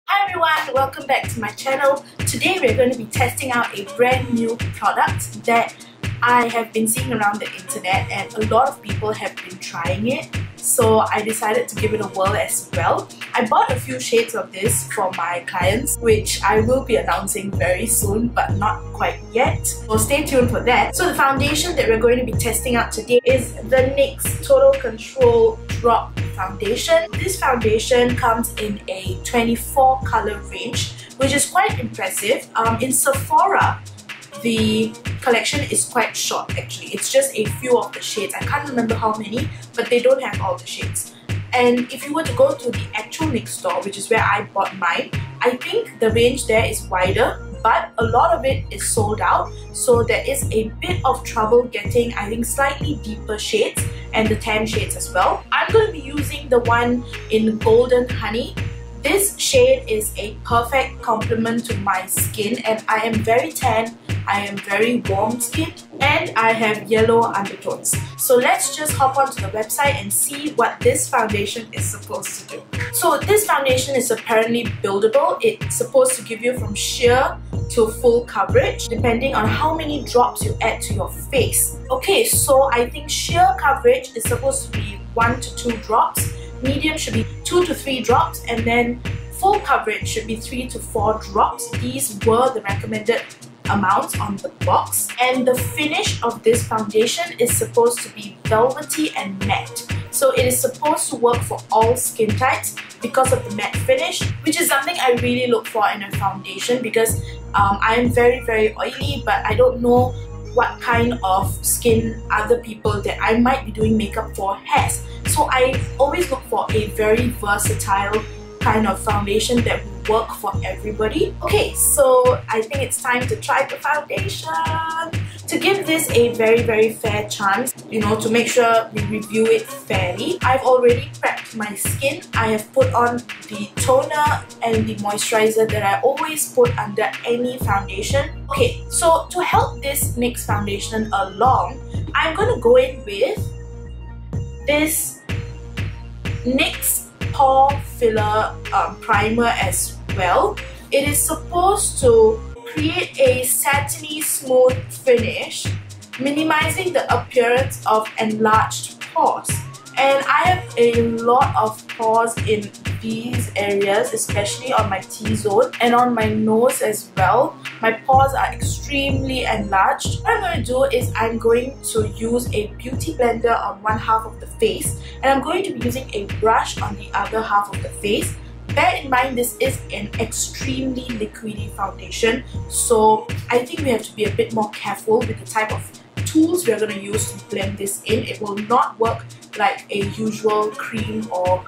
Hi everyone, welcome back to my channel. Today we're going to be testing out a brand new product that I have been seeing around the internet and a lot of people have been trying it. So I decided to give it a whirl as well. I bought a few shades of this for my clients, which I will be announcing very soon, but not quite yet. So stay tuned for that. So the foundation that we're going to be testing out today is the NYX Total Control Drop Foundation. This foundation comes in a 24 color range, which is quite impressive. In Sephora, the collection is quite short actually. It's just a few of the shades. I can't remember how many, but they don't have all the shades. And if you were to go to the actual NYX store, which is where I bought mine, I think the range there is wider, but a lot of it is sold out. So there is a bit of trouble getting, I think, slightly deeper shades and the tan shades as well. I'm going to be using the one in Golden Honey. This shade is a perfect complement to my skin, and I am very tan, I am very warm skinned, and I have yellow undertones. So let's just hop onto the website and see what this foundation is supposed to do. So this foundation is apparently buildable. It's supposed to give you from sheer to full coverage depending on how many drops you add to your face. Okay, so I think sheer coverage is supposed to be 1 to 2 drops, medium should be 2 to 3 drops, and then full coverage should be 3 to 4 drops. These were the recommended amounts on the box. And the finish of this foundation is supposed to be velvety and matte. So it is supposed to work for all skin types because of the matte finish, which is something I really look for in a foundation because I am very oily, but I don't know what kind of skin other people that I might be doing makeup for has. So I always look for a very versatile kind of foundation that will work for everybody. Okay, so I think it's time to try the foundation. To give this a very fair chance, you know, to make sure we review it fairly, I've already prepped my skin. I have put on the toner and the moisturizer that I always put under any foundation. Okay, so to help this NYX foundation along, I'm going to go in with this NYX Pore Filler Primer as well. It is supposed to create a satiny smooth finish, minimizing the appearance of enlarged pores. And I have a lot of pores in these areas, especially on my T-zone and on my nose as well. My pores are extremely enlarged. What I'm going to do is I'm going to use a beauty blender on one half of the face, and I'm going to be using a brush on the other half of the face. Bear in mind, this is an extremely liquidy foundation, so I think we have to be a bit more careful with the type of tools we're going to use to blend this in. It will not work like a usual cream or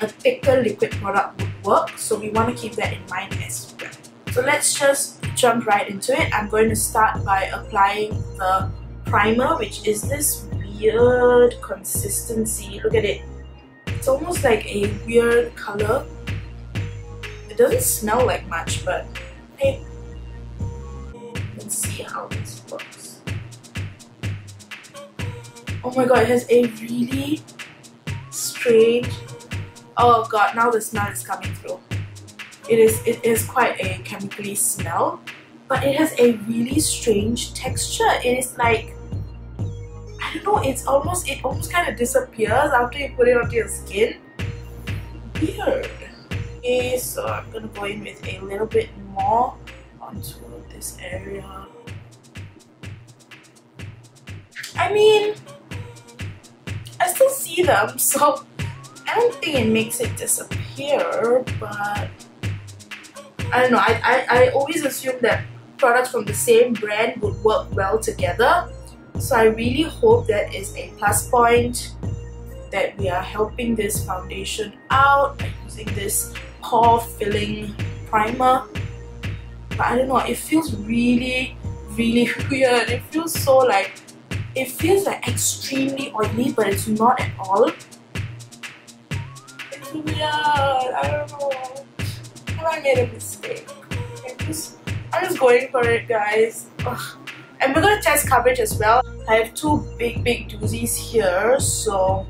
a thicker liquid product would work, so we want to keep that in mind as well. So let's just jump right into it. I'm going to start by applying the primer, which is this weird consistency. Look at it. It's almost like a weird color. It doesn't smell like much, but hey, let's see how this works. Oh my god, it has a really strange... Oh god, now the smell is coming through. It is quite a chemically smell, but it has a really strange texture. It is like, I don't know, it almost kind of disappears after you put it onto your skin. Weird. Okay, so I'm gonna go in with a little bit more onto this area. I mean, I still see them, so I don't think it makes it disappear, but I don't know. I always assume that products from the same brand would work well together. So I really hope that is a plus point, that we are helping this foundation out by using this pore filling primer. But I don't know, it feels really weird. It feels so like, it feels like extremely oily, but it's not at all. It's weird, I don't know. Have I made a mistake? I'm just going for it, guys. Ugh. And we're gonna test coverage as well. I have two big doozies here, so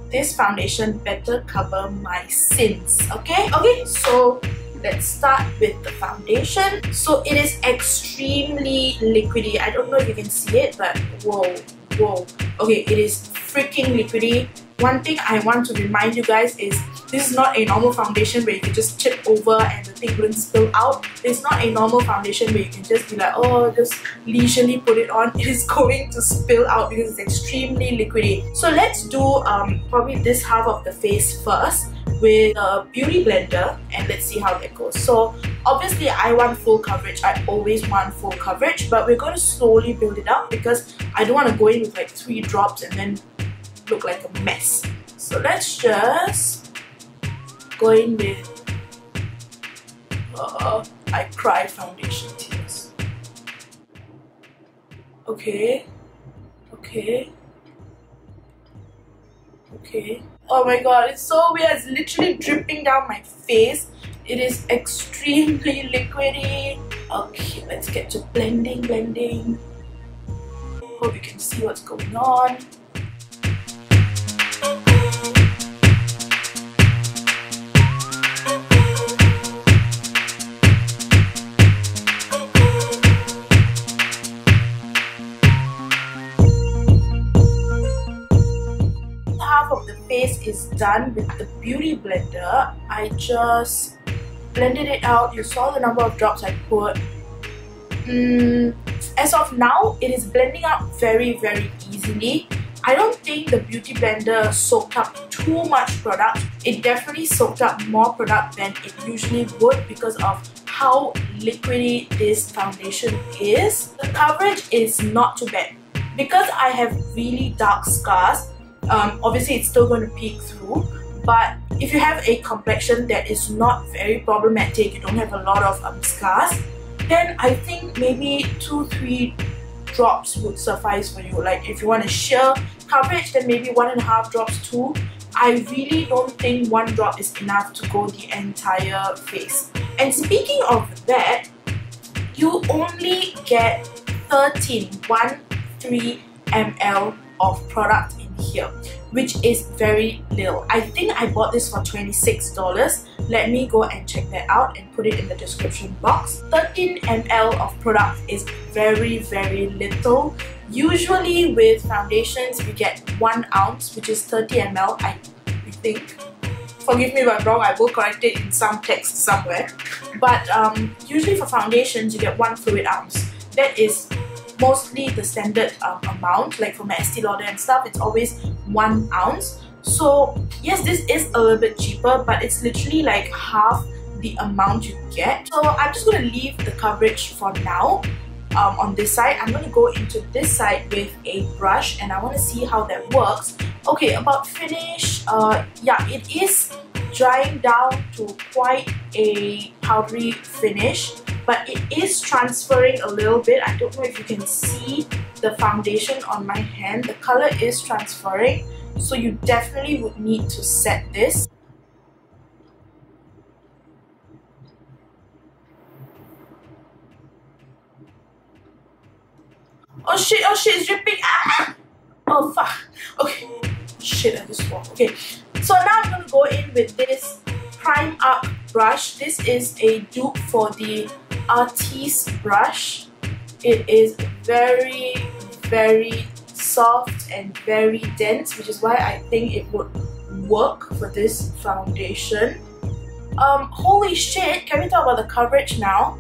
this foundation better cover my sins, okay? Okay, so let's start with the foundation. So it is extremely liquidy. I don't know if you can see it, but whoa. Okay, it is freaking liquidy. One thing I want to remind you guys is this is not a normal foundation where you can just chip over and the thing wouldn't spill out. It's not a normal foundation where you can just be like, oh, just leisurely put it on. It is going to spill out because it's extremely liquidy. So let's do probably this half of the face first with a beauty blender, and let's see how that goes. So obviously I want full coverage. I always want full coverage, but we're going to slowly build it up because I don't want to go in with like 3 drops and then look like a mess. So let's just go in with I cry foundation tears. Okay. Oh my god, it's so weird. It's literally dripping down my face. It is extremely liquidy. Okay, let's get to blending. Hope you can see what's going on. Half of the face is done with the beauty blender. I just blended it out. You saw the number of drops I put. As of now, it is blending out very easily. I don't think the beauty blender soaked up too much product. It definitely soaked up more product than it usually would because of how liquidy this foundation is. The coverage is not too bad. Because I have really dark scars, obviously it's still going to peek through, but if you have a complexion that is not very problematic, you don't have a lot of scars, then I think maybe 2-3 drops would suffice for you. Like if you want a sheer coverage, then maybe 1.5 drops too. I really don't think 1 drop is enough to go the entire face. And speaking of that, you only get 13 ml of product in here, which is very little. I think I bought this for $26. Let me go and check that out and put it in the description box. 13 ml of product is very little. Usually with foundations we get 1 ounce, which is 30 ml, I think. Forgive me if I'm wrong, I will correct it in some text somewhere. But usually for foundations you get 1 fluid ounce. That is mostly the standard amount. Like for my Estee Lauder and stuff, it's always 1 ounce. So yes, this is a little bit cheaper, but it's literally like half the amount you get. So I'm just going to leave the coverage for now on this side. I'm going to go into this side with a brush and I want to see how that works. Okay, about finish, yeah, it is drying down to quite a powdery finish, but it is transferring a little bit. I don't know if you can see the foundation on my hand. The color is transferring, so you definitely would need to set this. Oh shit, it's dripping. Ah! Oh fuck. Okay. Shit, I just walked. Okay. So now I'm gonna go in with this Prime Up brush. This is a dupe for the Artiste brush. It is very soft and very dense, which is why I think it would work for this foundation. Holy shit, can we talk about the coverage now?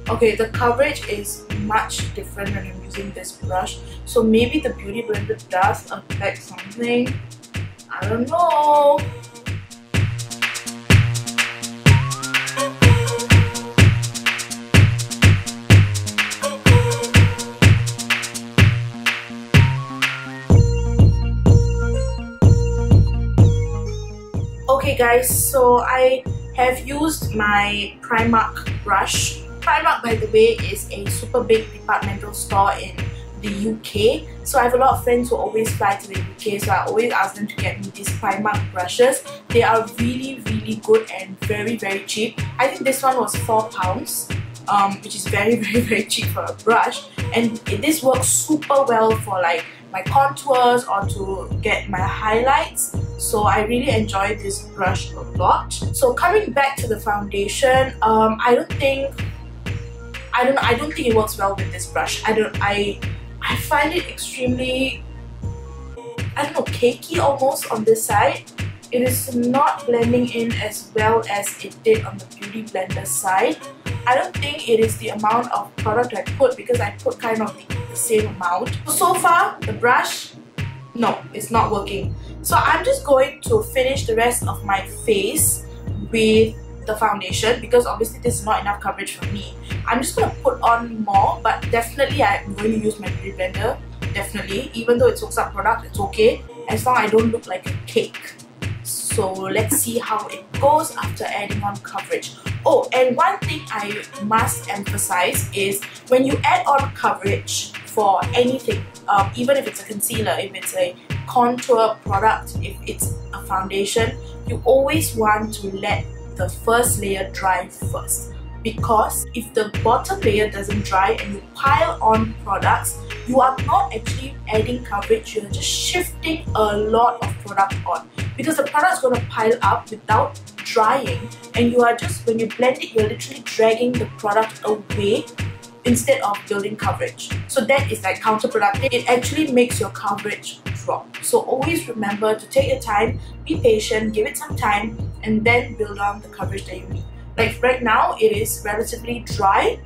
Okay, the coverage is much different when I'm using this brush. So maybe the Beauty Blender does affect something. I don't know. Okay guys, so I have used my Primark brush. Primark, by the way, is a super big departmental store in the UK. So I have a lot of friends who always fly to the UK, so I always ask them to get me these Primark brushes. They are really good and very cheap. I think this one was £4, which is very cheap for a brush. And this works super well for like my contours or to get my highlights. So I really enjoy this brush a lot. So coming back to the foundation, I don't think it works well with this brush. I find it extremely, cakey almost on this side. It is not blending in as well as it did on the Beauty Blender side. I don't think it is the amount of product I put, because I put kind of the same amount. So far, the brush, no, it's not working. So I'm just going to finish the rest of my face with the foundation, because obviously this is not enough coverage for me. I'm just going to put on more, but definitely I'm going to use my Beauty Blender. Definitely, even though it soaks up product, it's okay as long as I don't look like a cake. So let's see how it goes after adding on coverage. Oh, and one thing I must emphasize is when you add on coverage for anything, even if it's a concealer, if it's a contour product, if it's a foundation, you always want to let the first layer dry first. Because if the bottom layer doesn't dry and you pile on products, you are not actually adding coverage, you're just shifting a lot of product on. Because the product is going to pile up without drying, and you are just, when you blend it, you're literally dragging the product away instead of building coverage. So that is like counterproductive. It actually makes your coverage drop. So always remember to take your time, be patient, give it some time, and then build on the coverage that you need. Like right now, it is relatively dry.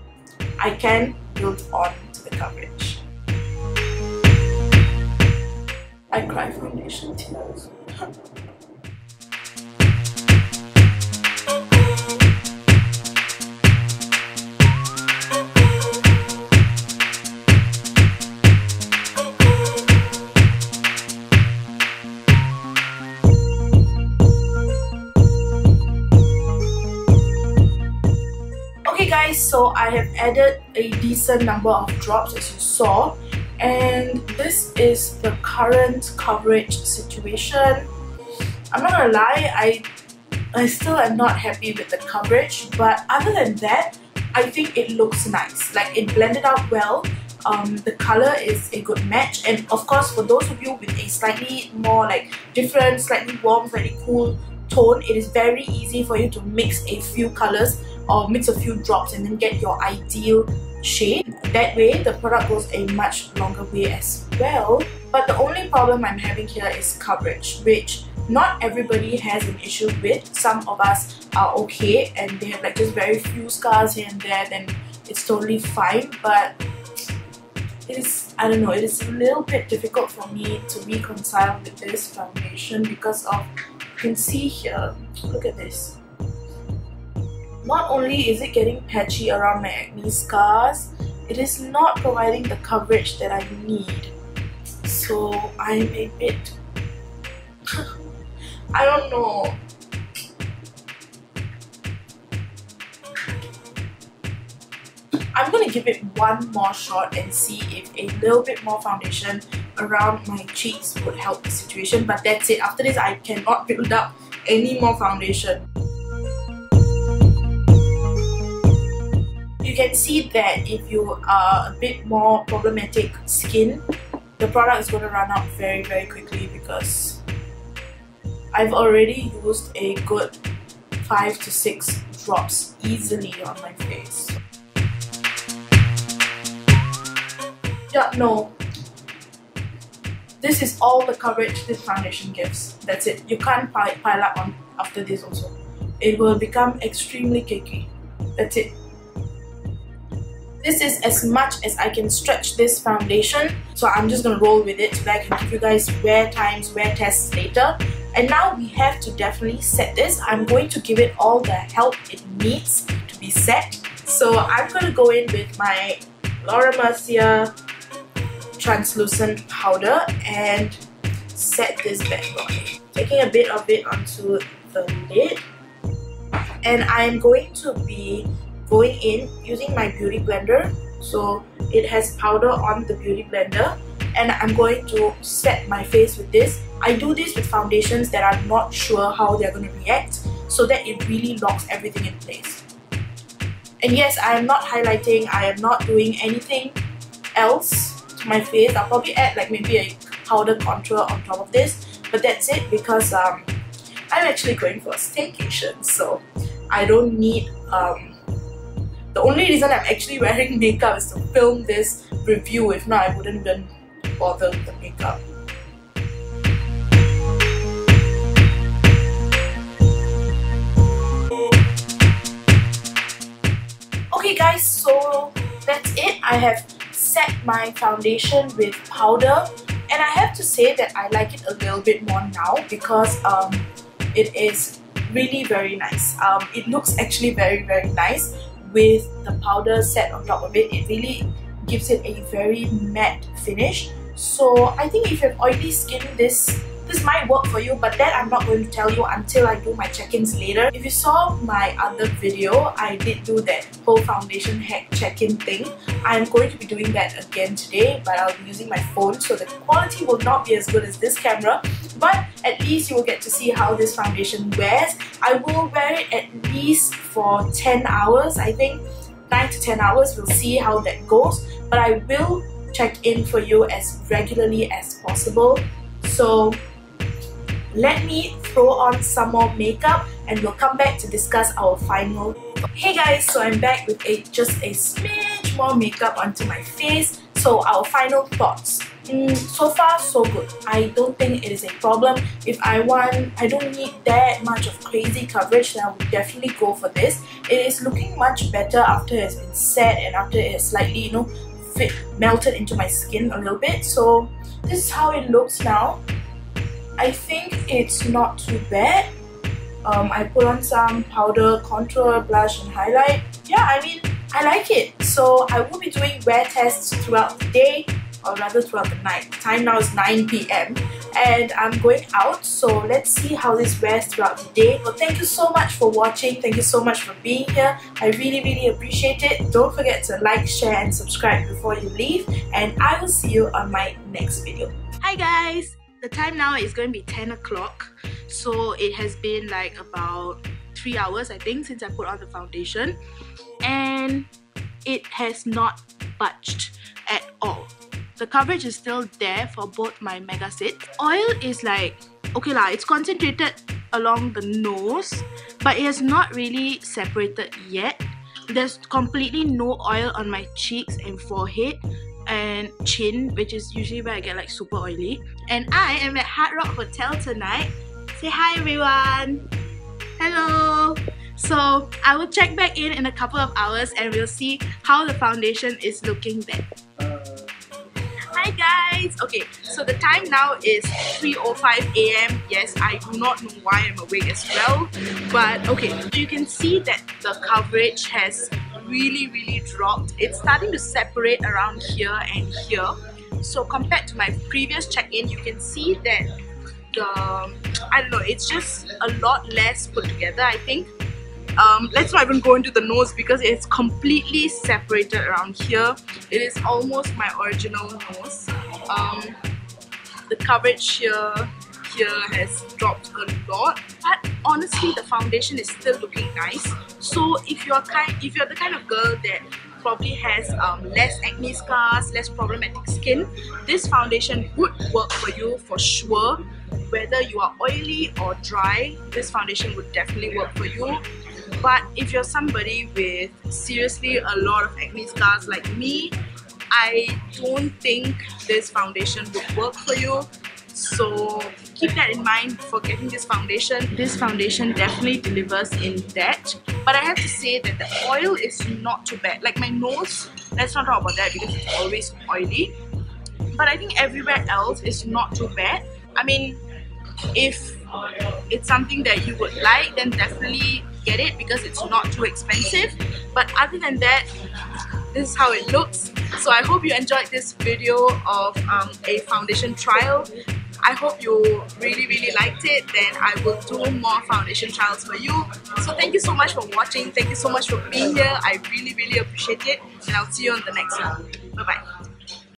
I can build on to the coverage. I cry foundation tears. Guys, so I have added a decent number of drops, as you saw, and this is the current coverage situation. I'm not gonna lie, I still am not happy with the coverage, but other than that, I think it looks nice. Like, it blended out well. The color is a good match, and of course for those of you with a slightly more like different, slightly warm, slightly cool tone, it is very easy for you to mix a few colors or mix a few drops and then get your ideal shade. That way the product goes a much longer way as well. But the only problem I'm having here is coverage, which not everybody has an issue with. Some of us are okay and they have like just very few scars here and there, then it's totally fine. But it is, I don't know, it is a little bit difficult for me to reconcile with this foundation because of, you can see here, look at this. Not only is it getting patchy around my acne scars, it is not providing the coverage that I need. So I'm a bit, I don't know. I'm gonna give it one more shot and see if a little bit more foundation around my cheeks would help the situation, but that's it. After this, I cannot build up any more foundation. You can see that if you are a bit more problematic skin, the product is going to run out very quickly, because I've already used a good 5 to 6 drops easily on my face. Yeah, no. This is all the coverage this foundation gives. That's it. You can't pile up on after this also. It will become extremely cakey. That's it. This is as much as I can stretch this foundation, so I'm just gonna roll with it so that I can give you guys wear times, wear tests later. And now we have to definitely set this. I'm going to give it all the help it needs to be set. So I'm gonna go in with my Mercier translucent powder and set this bad boy. Taking a bit of it onto the lid, and I'm going to be going in using my Beauty Blender. So it has powder on the Beauty Blender, and I'm going to set my face with this. I do this with foundations that I'm not sure how they're going to react, so that it really locks everything in place. And yes, I am not highlighting, I am not doing anything else to my face. I'll probably add like maybe a powder contour on top of this, But that's it, because I'm actually going for a staycation, so I don't need the only reason I'm actually wearing makeup is to film this review. If not, I wouldn't even bother with the makeup. Okay guys, so that's it. I have set my foundation with powder, and I have to say that I like it a little bit more now because it is really very nice. It looks actually very nice with the powder set on top of it. It really gives it a very matte finish. So I think if you have oily skin, this might work for you, but that I'm not going to tell you until I do my check-ins later. If you saw my other video, I did do that whole foundation hack check-in thing. I'm going to be doing that again today, but I'll be using my phone, so the quality will not be as good as this camera, but at least you will get to see how this foundation wears. I will wear it at least for 10 hours, I think 9 to 10 hours. We'll see how that goes, but I will check in for you as regularly as possible. So let me throw on some more makeup and we'll come back to discuss our final. Hey guys, so I'm back with just a smidge more makeup onto my face. So our final thoughts. So far so good. I don't think it is a problem. If I don't need that much of crazy coverage, then I would definitely go for this. It is looking much better after it has been set and after it has slightly, you know, melted into my skin a little bit. So this is how it looks now. I think it's not too bad. I put on some powder, contour, blush and highlight. Yeah, I mean, I like it. So I will be doing wear tests throughout the day, or rather throughout the night. The time now is 9 PM and I'm going out, so let's see how this wears throughout the day. Well, thank you so much for watching. Thank you so much for being here. I really appreciate it. Don't forget to like, share and subscribe before you leave, and I will see you on my next video. Hi guys! The time now is going to be 10 o'clock, so it has been like about 3 hours I think since I put on the foundation, and it has not budged at all. The coverage is still there for both my mega sits. Oil is like, okay lah, it's concentrated along the nose, but it has not really separated yet. There's completely no oil on my cheeks and forehead and chin, which is usually where I get like super oily. And I am at Hard Rock Hotel tonight. Say hi everyone! Hello! So I will check back in a couple of hours and we'll see how the foundation is looking then. Hi guys! Okay, so the time now is 3:05 AM. Yes, I do not know why I'm awake as well, but okay, you can see that the coverage has really dropped. It's starting to separate around here and here. So compared to my previous check-in, you can see that I don't know, it's just a lot less put together, I think. Let's not even go into the nose because it's completely separated around here. It is almost my original nose. The coverage here has dropped a lot, but honestly the foundation is still looking nice. So if you're the kind of girl that probably has less acne scars, less problematic skin, this foundation would work for you for sure. Whether you are oily or dry, this foundation would definitely work for you. But if you're somebody with seriously a lot of acne scars like me, I don't think this foundation would work for you. So keep that in mind for getting this foundation. This foundation definitely delivers in that. But I have to say that the oil is not too bad. Like my nose, let's not talk about that because it's always oily. But I think everywhere else is not too bad. I mean, if it's something that you would like, then definitely get it because it's not too expensive. But other than that, this is how it looks. So I hope you enjoyed this video of a foundation trial. I hope you really liked it. Then I will do more foundation trials for you. So thank you so much for watching. Thank you so much for being here. I really appreciate it. And I'll see you on the next one. Bye bye.